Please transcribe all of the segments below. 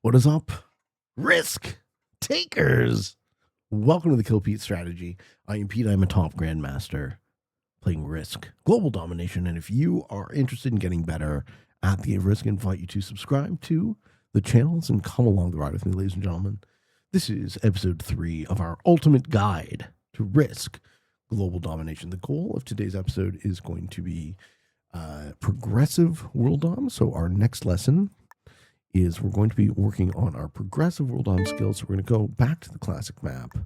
What is up? Risk takers. Welcome to the Kill Pete strategy. I am Pete. I'm a top grandmaster playing Risk, Global Domination. And if you are interested in getting better at the game of Risk, I invite you to subscribe to the channels and come along the ride with me, ladies and gentlemen. This is episode 3 of our ultimate guide to Risk, Global Domination. The goal of today's episode is going to be progressive world dom. So our next lesson is we're going to be working on our progressive world dom skills. So we're going to go back to the classic map,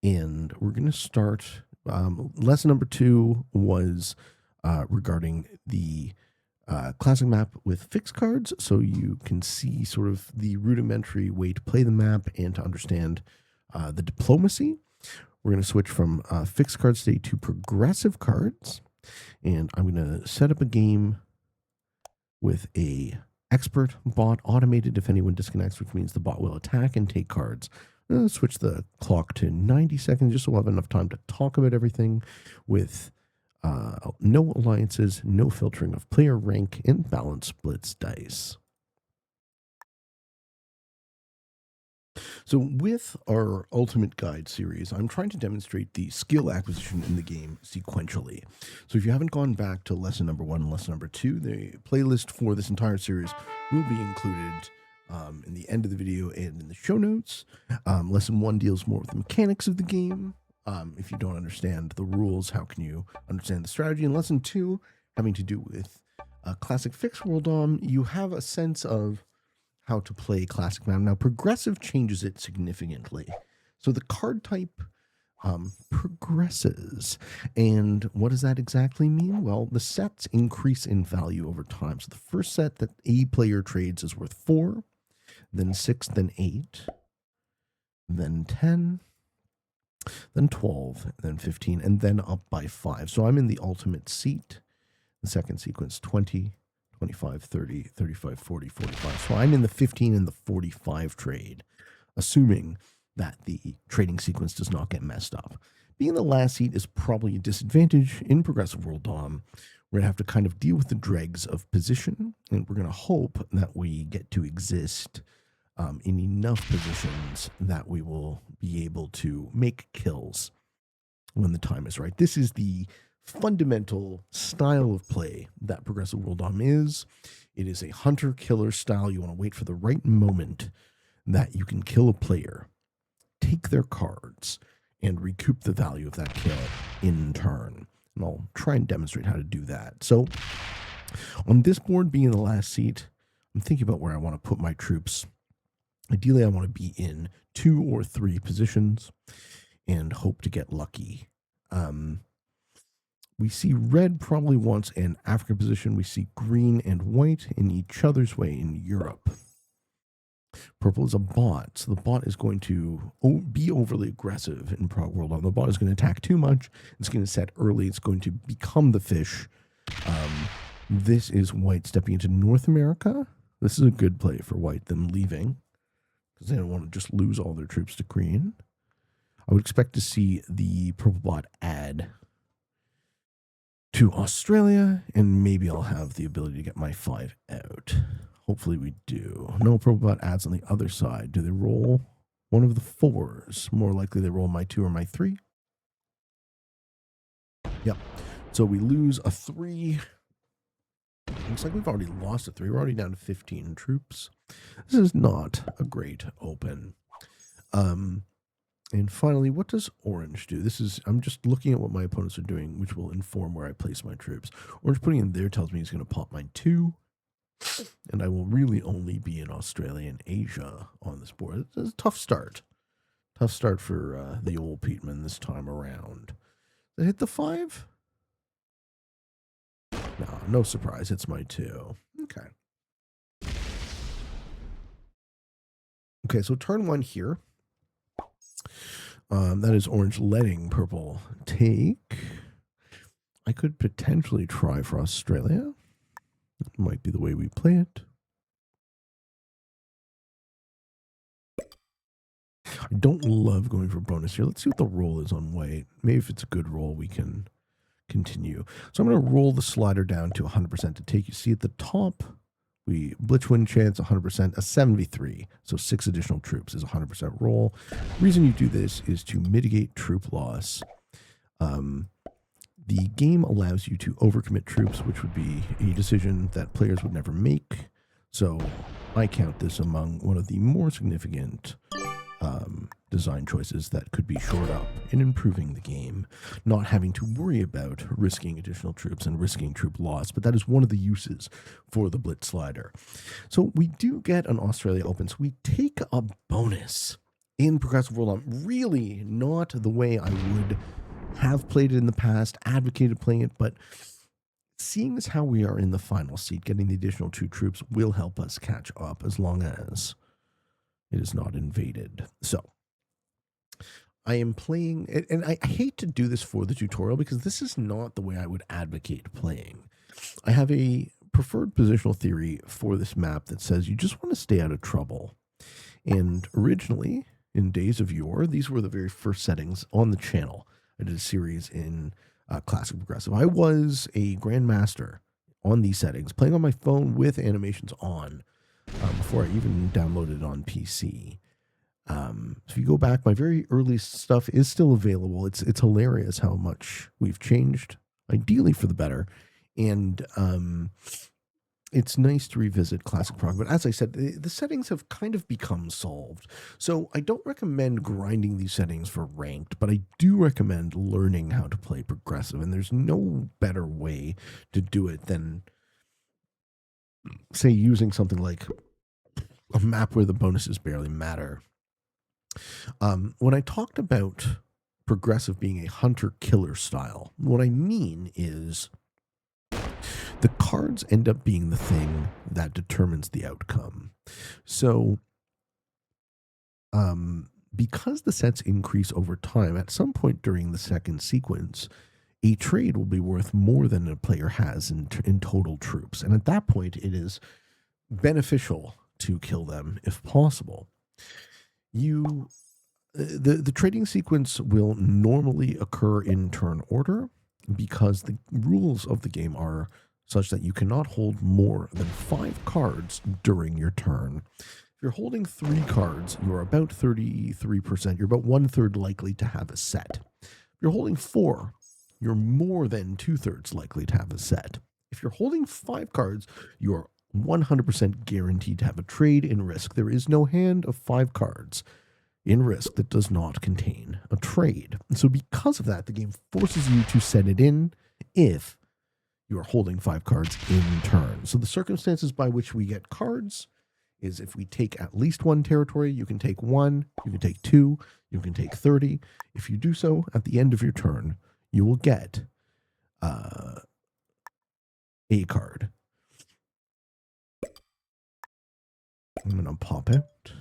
and we're going to start. Lesson number 2 was regarding the classic map with fixed cards, so you can see sort of the rudimentary way to play the map and to understand the diplomacy. We're going to switch from fixed card state to progressive cards, and I'm going to set up a game with a expert bot automated if anyone disconnects, which means the bot will attack and take cards. Switch the clock to 90 seconds just so we'll have enough time to talk about everything with no alliances, no filtering of player rank, and balance splits dice. So with our Ultimate Guide series, I'm trying to demonstrate the skill acquisition in the game sequentially. So if you haven't gone back to lesson number 1 and lesson number 2, the playlist for this entire series will be included in the end of the video and in the show notes. Lesson 1 deals more with the mechanics of the game. If you don't understand the rules, how can you understand the strategy? And lesson 2, having to do with classic fixed world dom, you have a sense of how to play classic map. Now, progressive changes it significantly. So the card type progresses. And what does that exactly mean? Well, the sets increase in value over time. So the first set that a player trades is worth 4, then 6, then 8, then 10, then 12, then 15, and then up by 5. So I'm in the ultimate seat. The second sequence, 20, 25, 30, 35, 40, 45. So I'm in the 15 and the 45 trade, assuming that the trading sequence does not get messed up. Being the last seat is probably a disadvantage in progressive world dom. We're going to have to kind of deal with the dregs of position, and we're going to hope that we get to exist in enough positions that we will be able to make kills when the time is right. This is the fundamental style of play that progressive world dom is. It is a hunter-killer style. You want to wait for the right moment that you can kill a player, take their cards, and recoup the value of that kill in turn. And I'll try and demonstrate how to do that. So on this board, being the last seat, I'm thinking about where I want to put my troops. Ideally, I want to be in 2 or 3 positions and hope to get lucky. We see red probably wants an African position. We see green and white in each other's way in Europe. Purple is a bot, so the bot is going to be overly aggressive in Prog World. The bot is going to attack too much. It's going to set early. It's going to become the fish. This is white stepping into North America. This is a good play for white, them leaving, because they don't want to just lose all their troops to green. I would expect to see the purple bot add to Australia, and maybe I'll have the ability to get my 5 out. Hopefully we do. No, purple bot adds on the other side. Do they roll one of the 4s? More likely they roll my 2 or my 3. Yep. So we lose a 3. Looks like we've already lost a 3. We're already down to 15 troops. This is not a great open. And finally, what does orange do? I'm just looking at what my opponents are doing, which will inform where I place my troops. Orange putting in there tells me he's going to pop my 2, and I will really only be in Australia and Asia on this board. It's a tough start. Tough start for the old Peteman this time around. Did I hit the 5? No surprise. It's my 2. Okay. Okay, so turn 1 here. That is orange letting purple take. I could potentially try for Australia. That might be the way we play it. I don't love going for bonus here. Let's see what the roll is on white. Maybe if it's a good roll, we can continue. So I'm going to roll the slider down to 100% to take. You see at the top, We blitz win chance 100%, a 7v3, so 6 additional troops is 100% roll. Reason you do this is to mitigate troop loss. The game allows you to overcommit troops, which would be a decision that players would never make. So I count this among one of the more significant design choices that could be shored up in improving the game, not having to worry about risking additional troops and risking troop loss. But that is one of the uses for the Blitz slider. So we do get an Australia Open, so we take a bonus in Progressive World. I'm really not the way I would have played it in the past, advocated playing it, but seeing as how we are in the final seat, getting the additional 2 troops will help us catch up as long as it is not invaded. So I am playing, and I hate to do this for the tutorial because this is not the way I would advocate playing. I have a preferred positional theory for this map that says you just want to stay out of trouble. And originally, in days of yore, these were the very first settings on the channel. I did a series in Classic Progressive. I was a grandmaster on these settings, playing on my phone with animations on before I even downloaded it on PC. So if you go back, my very early stuff is still available. It's hilarious how much we've changed, ideally for the better. And it's nice to revisit Classic Prog, but as I said, the settings have kind of become solved. So I don't recommend grinding these settings for ranked, but I do recommend learning how to play progressive, and there's no better way to do it than, say, using something like a map where the bonuses barely matter. When I talked about progressive being a hunter-killer style, what I mean is the cards end up being the thing that determines the outcome. So, because the sets increase over time, at some point during the second sequence, a trade will be worth more than a player has in total troops. And at that point, it is beneficial to kill them if possible. The trading sequence will normally occur in turn order because the rules of the game are such that you cannot hold more than 5 cards during your turn. If you're holding 3 cards, you're about 33%. You're about 1/3 likely to have a set. If you're holding 4, you're more than 2/3 likely to have a set. If you're holding 5 cards, you're 100% guaranteed to have a trade in Risk. There is no hand of 5 cards in Risk that does not contain a trade. And so because of that, the game forces you to set it in if you are holding 5 cards in turn. So the circumstances by which we get cards is if we take at least 1 territory, you can take 1, you can take 2, you can take 30. If you do so at the end of your turn, you will get a card. I'm going to pop out.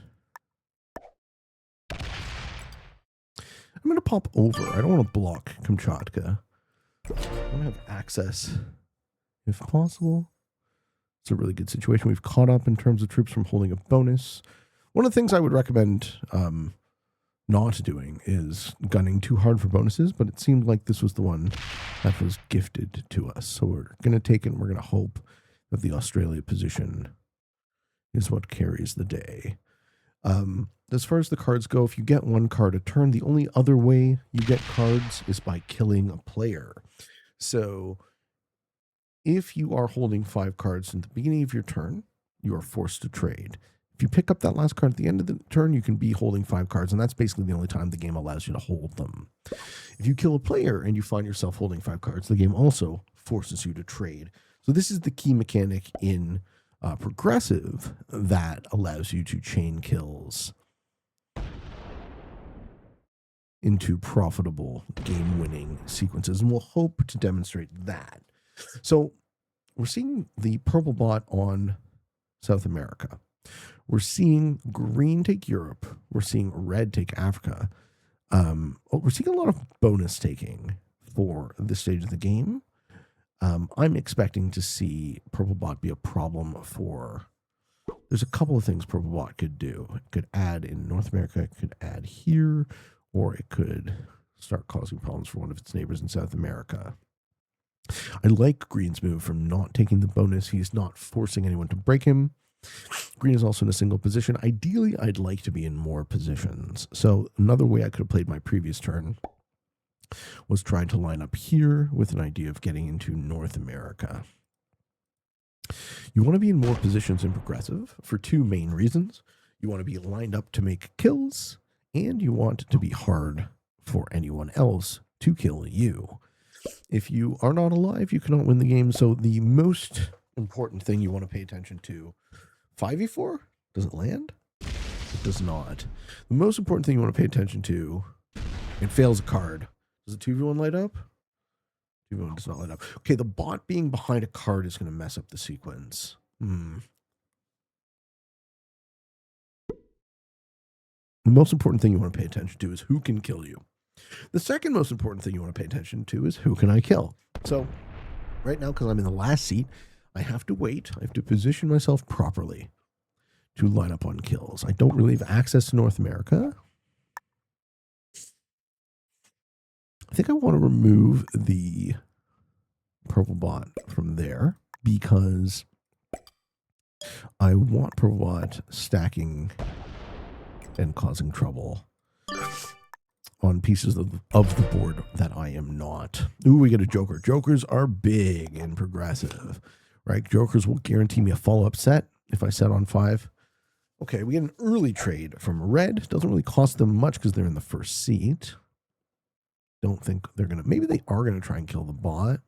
I'm going to pop over. I don't want to block Kamchatka. I want to have access if possible. It's a really good situation. We've caught up in terms of troops from holding a bonus. One of the things I would recommend not doing is gunning too hard for bonuses, but it seemed like this was the one that was gifted to us. So we're going to take it and we're going to hope that the Australia position is what carries the day. As far as the cards go, if you get 1 card a turn, the only other way you get cards is by killing a player. So if you are holding 5 cards at the beginning of your turn, you are forced to trade. If you pick up that last card at the end of the turn, you can be holding 5 cards, and that's basically the only time the game allows you to hold them. If you kill a player and you find yourself holding 5 cards, the game also forces you to trade. So this is the key mechanic in progressive that allows you to chain kills into profitable game-winning sequences, and we'll hope to demonstrate that. So we're seeing the purple bot on South America. We're seeing green take Europe. We're seeing red take Africa. We're seeing a lot of bonus taking for this stage of the game. I'm expecting to see purple bot be a problem for... There's a couple of things purple bot could do. It could add in North America, it could add here, or it could start causing problems for one of its neighbors in South America. I like Green's move from not taking the bonus. He's not forcing anyone to break him. Green is also in a single position. Ideally, I'd like to be in more positions. So another way I could have played my previous turn was trying to line up here with an idea of getting into North America. You want to be in more positions in progressive for two main reasons. You want to be lined up to make kills, and you want to be hard for anyone else to kill you. If you are not alive, you cannot win the game. So the most important thing you want to pay attention to, 5v4? Does it land? It does not. The most important thing you want to pay attention to, it fails a card. Does the 2v1 light up? 2v1 does not light up. Okay, the bot being behind a card is going to mess up the sequence. The most important thing you want to pay attention to is who can kill you. The second most important thing you want to pay attention to is who can I kill. So right now, because I'm in the last seat, I have to wait. I have to position myself properly to line up on kills. I don't really have access to North America. I think I want to remove the purple bot from there because I want purple bot stacking and causing trouble on pieces of the board that I am not. Ooh, we get a Joker. Jokers are big and progressive, right? Jokers will guarantee me a follow-up set if I set on 5. Okay, we get an early trade from red. Doesn't really cost them much because they're in the first seat. Don't think they're going to... Maybe they are going to try and kill the bot.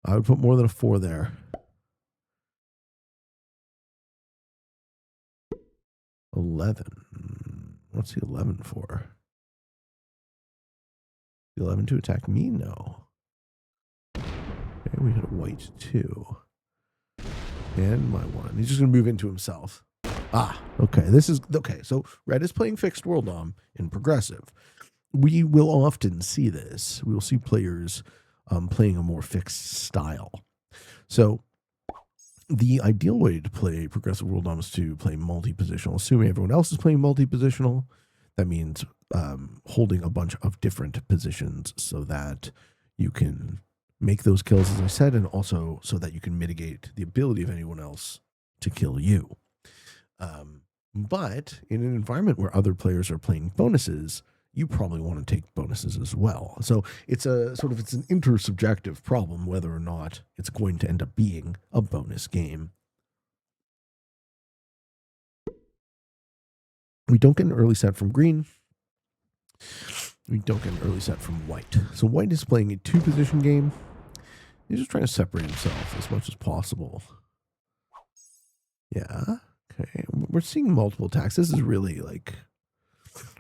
I would put more than a 4 there. 11. What's the 11 for? The 11 to attack me? No. Okay, we hit a white 2. And my 1. He's just going to move into himself. Ah, okay. This is... Okay, so red is playing fixed world dom in progressive. We will often see this. We will see players playing a more fixed style. So the ideal way to play progressive world dom is to play multi-positional. Assuming everyone else is playing multi-positional, that means holding a bunch of different positions so that you can make those kills, as I said, and also so that you can mitigate the ability of anyone else to kill you. But in an environment where other players are playing bonuses, you probably want to take bonuses as well. So it's a sort of, it's an intersubjective problem whether or not it's going to end up being a bonus game. We don't get an early set from green. We don't get an early set from white. So white is playing a 2-position game. He's just trying to separate himself as much as possible. Yeah. Okay. We're seeing multiple attacks. This is really like...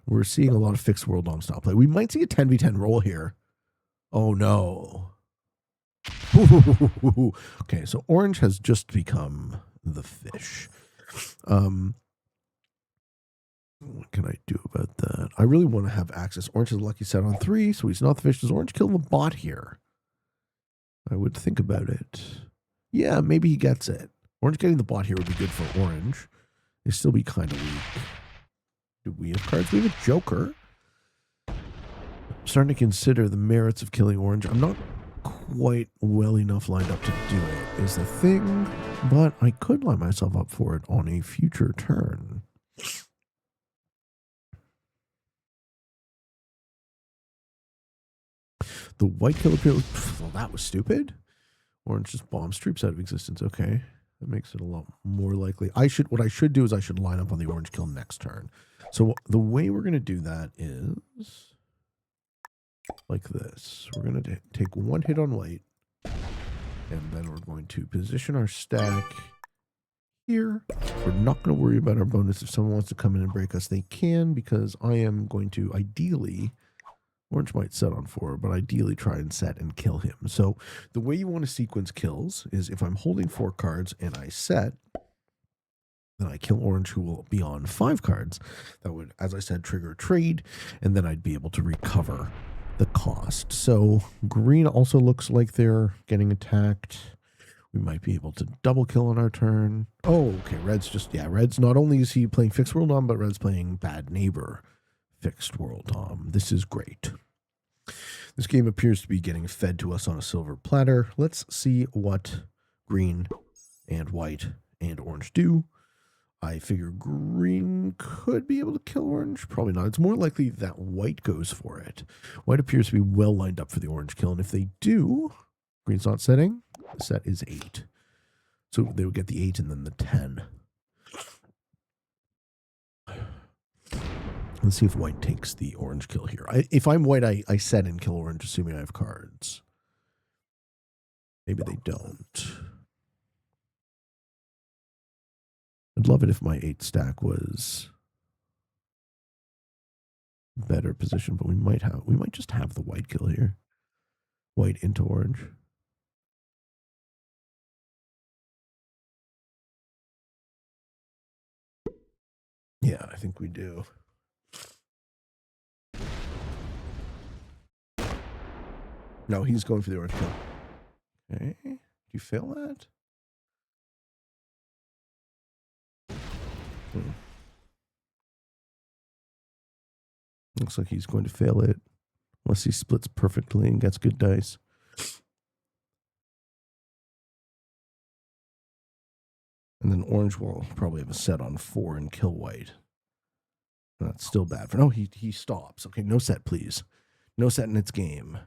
We're seeing a lot of fixed world dom style play. We might see a 10v10 roll here. Oh, no. Okay, so orange has just become the fish. What can I do about that? I really want to have access. Orange has a lucky set on 3, so he's not the fish. Does orange kill the bot here? I would think about it. Yeah, maybe he gets it. Orange getting the bot here would be good for orange. He'd still be kind of weak. Do we have cards? We have a Joker. I'm starting to consider the merits of killing orange. I'm not quite well enough lined up to do it, is the thing. But I could line myself up for it on a future turn. The white killer appeal. Well, that was stupid. Orange just bombs troops out of existence. Okay. That makes it a lot more likely. What I should do is I should line up on the orange kill next turn. So the way we're going to do that is like this. We're going to take 1 hit on white, and then we're going to position our stack here. We're not going to worry about our bonus. If someone wants to come in and break us, they can, because I am going to ideally, orange might set on 4, but ideally try and set and kill him. So the way you want to sequence kills is if I'm holding 4 cards and I set, then I kill orange, who will be on 5 cards. That would, as I said, trigger a trade, and then I'd be able to recover the cost. So green also looks like they're getting attacked. We might be able to double kill on our turn. Oh, okay, red's just, yeah, red's not only is he playing fixed world dom, but red's playing bad neighbor fixed world dom. This is great. This game appears to be getting fed to us on a silver platter. Let's see what green and white and orange do. I figure green could be able to kill orange. Probably not. It's more likely that white goes for it. White appears to be well lined up for the orange kill. And if they do, green's not setting. The set is 8. So they would get the 8 and then the 10. Let's see if white takes the orange kill here. If I'm white, I set and kill orange, assuming I have cards. Maybe they don't. I'd love it if my 8 stack was better position, but we might just have the white kill here. White into orange. Yeah, I think we do. No, he's going for the orange kill. Okay. Do you fail that? Looks like he's going to fail it. Unless he splits perfectly and gets good dice. And then orange will probably have a set on 4 and kill white. And that's still bad. No, he stops. Okay, no set, please. No set in its game.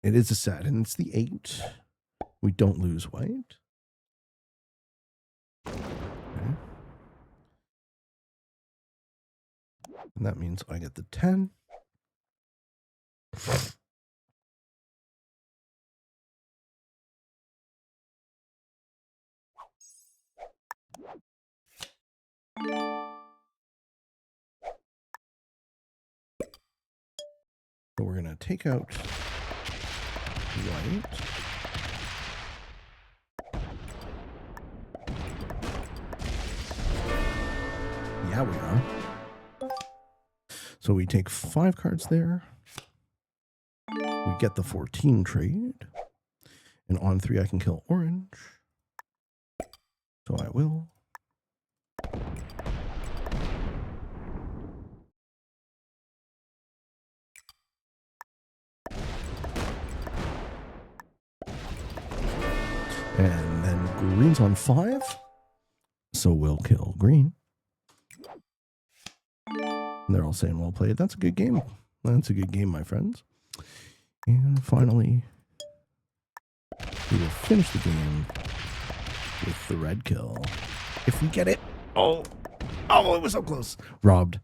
It is a set, and it's the 8. We don't lose white. Okay. And that means I get the 10. So we're going to take out white. Yeah, we are. So we take 5 cards there. We get the 14 trade. And on 3, I can kill orange. So I will. And then green's on 5. So we'll kill green. And they're all saying well played. That's a good game. That's a good game, my friends. And finally, we will finish the game with the red kill. If we get it. Oh, it was so close. Robbed.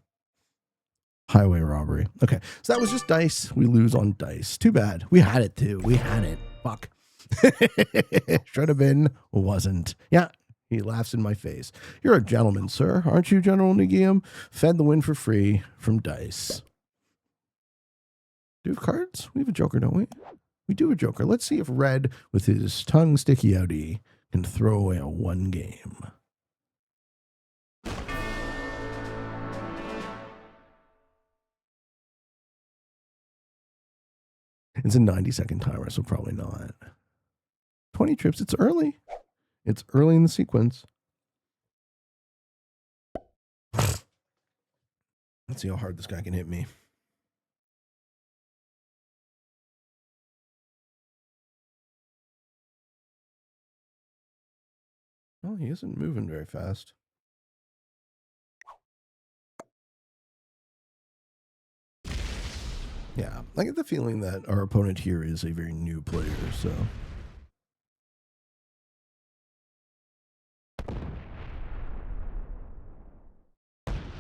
Highway robbery. Okay, so that was just dice. We lose on dice. Too bad. We had it too. We had it. Fuck. Should have been. Wasn't. Yeah. He laughs in my face. You're a gentleman, sir. Aren't you, General Negium? Fed the win for free from dice. Do we have cards? We have a joker, don't we? We do have a joker. Let's see if red, with his tongue sticky outy, can throw away a 1 game. It's a 90-second timer, so probably not. 20 trips. It's early. It's early in the sequence. Let's see how hard this guy can hit me. Well, he isn't moving very fast. Yeah, I get the feeling that our opponent here is a very new player, so.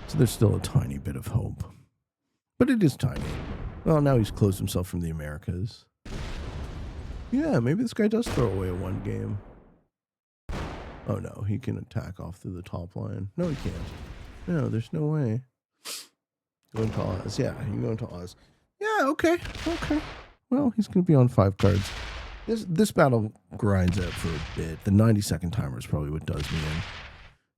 So there's still a tiny bit of hope. But it is tiny. Well, now he's closed himself from the Americas. Yeah, maybe this guy does throw away a 1 game. Oh no, he can attack off through the top line. No, he can't. No, there's no way. Going to Oz. Yeah, you going to Oz. Yeah, okay. Well, he's going to be on 5 cards. This battle grinds out for a bit. The 90-second timer is probably what does me in.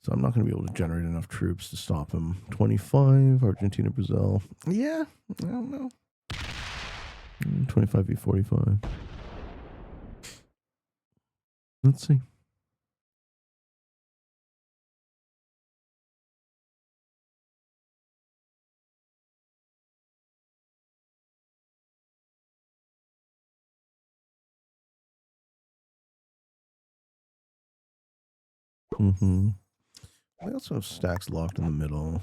So I'm not going to be able to generate enough troops to stop him. 25, Argentina, Brazil. Yeah, I don't know. 25 v 45. Let's see. Mm-hmm. I also have stacks locked in the middle.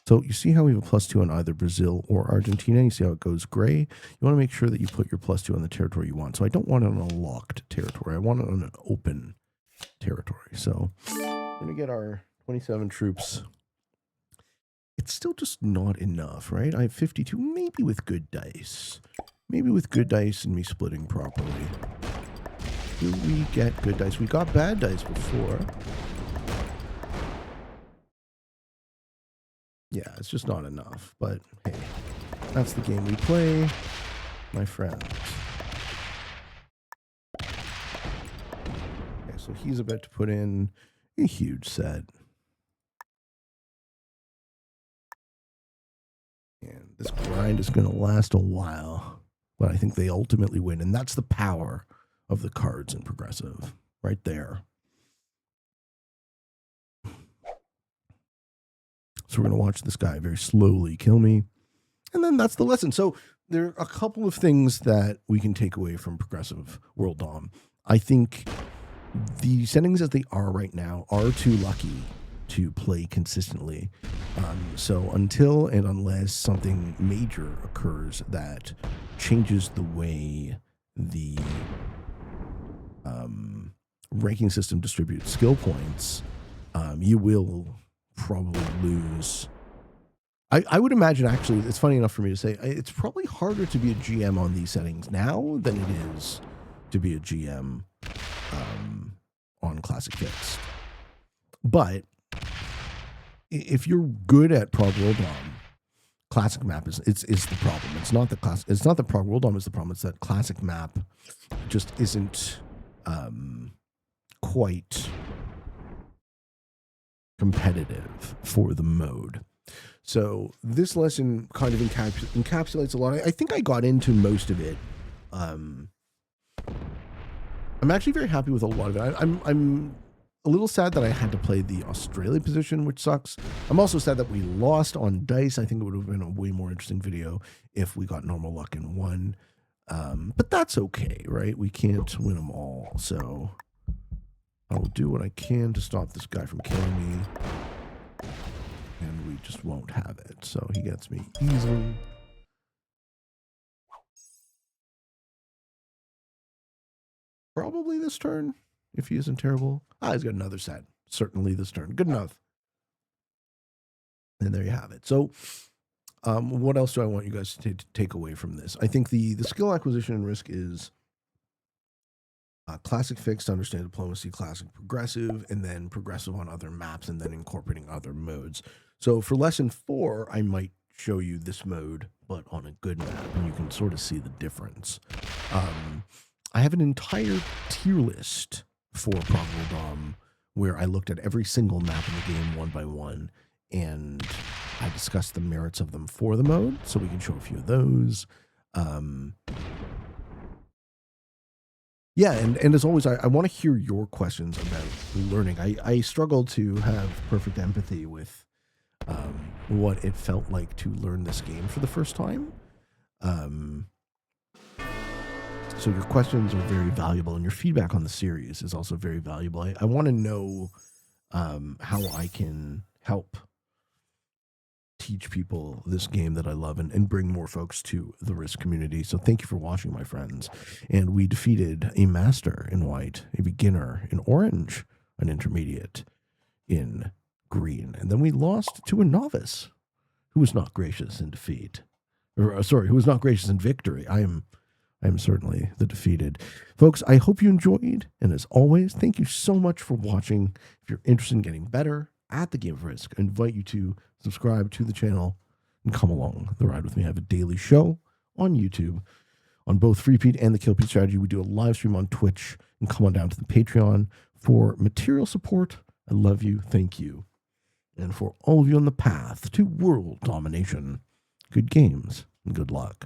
So you see how we have a +2 on either Brazil or Argentina? You see how it goes gray? You want to make sure that you put your +2 on the territory you want. So I don't want it on a locked territory. I want it on an open territory. So we're going to get our 27 troops. It's still just not enough, right? I have 52, maybe with good dice. Maybe with good dice and me splitting properly. Do we get good dice? We got bad dice before. Yeah, it's just not enough. But hey, that's the game we play, my friends. Okay, so he's about to put in a huge set. And this grind is going to last a while. But I think they ultimately win. And that's the power of the cards in Progressive. Right there. So we're going to watch this guy very slowly kill me. And then that's the lesson. So there are a couple of things that we can take away from Progressive World Dom. I think the settings as they are right now are too lucky to play consistently. So until and unless something major occurs that changes the way the ranking system distributes skill points, you will probably lose. I would imagine, actually, it's funny enough for me to say, it's probably harder to be a GM on these settings now than it is to be a GM on Classic Fixed. But if you're good at Prog World Dom, Classic Map is the problem. It's not the Prog World Dom is the problem. It's that Classic Map just isn't quite competitive for the mode. So this lesson kind of encapsulates a lot. I think I got into most of it. I'm actually very happy with a lot of it. I'm a little sad that I had to play the Australia position, which sucks. I'm also sad that we lost on dice. I think it would have been a way more interesting video if we got normal luck and won. But that's okay, right? We can't win them all. So I will do what I can to stop this guy from killing me. And we just won't have it. So he gets me easily. Probably this turn, if he isn't terrible. He's got another set. Certainly this turn. Good enough. And there you have it. So what else do I want you guys to take away from this? I think the skill acquisition and risk is Classic Fixed, Understand Diplomacy, Classic Progressive, and then Progressive on other maps, and then incorporating other modes. So for lesson 4, I might show you this mode, but on a good map, and you can sort of see the difference. I have an entire tier list for Prog World Dom where I looked at every single map in the game one by one, and I discussed the merits of them for the mode, so we can show a few of those. Yeah, and as always, I want to hear your questions about learning. I struggle to have perfect empathy with what it felt like to learn this game for the first time. So your questions are very valuable, and your feedback on the series is also very valuable. I want to know how I can help teach people this game that I love and bring more folks to the Risk community. So thank you for watching, my friends. And we defeated a master in white, a beginner in orange, an intermediate in green. And then we lost to a novice who was not gracious in defeat. Who was not gracious in victory. I am certainly the defeated. Folks, I hope you enjoyed. And as always, thank you so much for watching. If you're interested in getting better at the game of Risk, I invite you to subscribe to the channel and come along the ride with me. I have a daily show on YouTube on both Free Pete and the Kill Pete Strategy. We do a live stream on Twitch, and come on down to the Patreon for material support. I love you. Thank you. And for all of you on the path to world domination, good games and good luck.